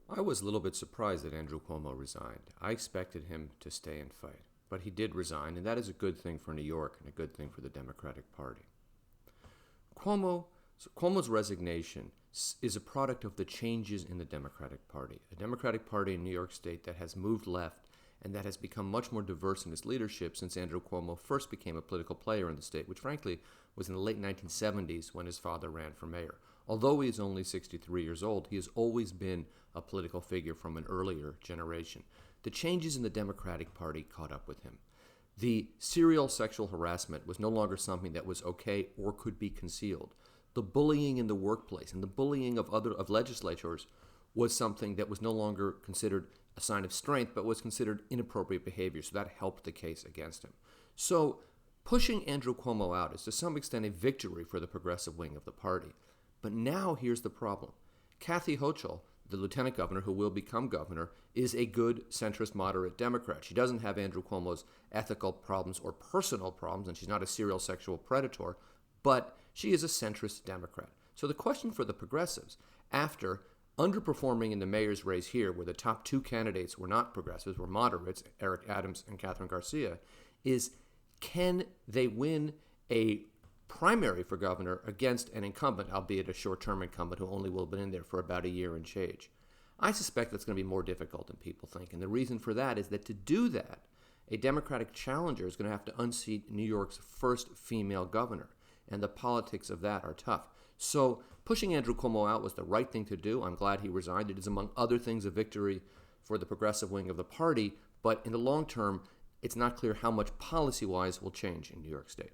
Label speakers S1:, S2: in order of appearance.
S1: I was a little bit surprised that Andrew Cuomo resigned. I expected him to stay and fight, but he did resign, and that is a good thing for New York and a good thing for the Democratic Party. Cuomo, Cuomo's resignation is a product of the changes in the Democratic Party. A Democratic Party in New York State that has moved left and that has become much more diverse in its leadership since Andrew Cuomo first became a political player in the state, which frankly was in the late 1970s when his father ran for mayor. Although he is only 63 years old, he has always been a political figure from an earlier generation. The changes in the Democratic Party caught up with him. The serial sexual harassment was no longer something that was okay or could be concealed. The bullying in the workplace and the bullying of legislators was something that was no longer considered a sign of strength, but was considered inappropriate behavior. So that helped the case against him. So pushing Andrew Cuomo out is to some extent a victory for the progressive wing of the party. But now here's the problem. Kathy Hochul, the lieutenant governor who will become governor, is a good centrist moderate Democrat. She doesn't have Andrew Cuomo's ethical problems or personal problems, and she's not a serial sexual predator, but she is a centrist Democrat. So the question for the progressives, after underperforming in the mayor's race here, where the top two candidates were not progressives, were moderates, Eric Adams and Catherine Garcia, is can they win a primary for governor against an incumbent, albeit a short-term incumbent who only will have been in there for about a year and change? I suspect that's going to be more difficult than people think. And the reason for that is that to do that, a Democratic challenger is going to have to unseat New York's first female governor. And the politics of that are tough. So pushing Andrew Cuomo out was the right thing to do. I'm glad he resigned. It is, among other things, a victory for the progressive wing of the party. But in the long term, it's not clear how much policy-wise will change in New York State.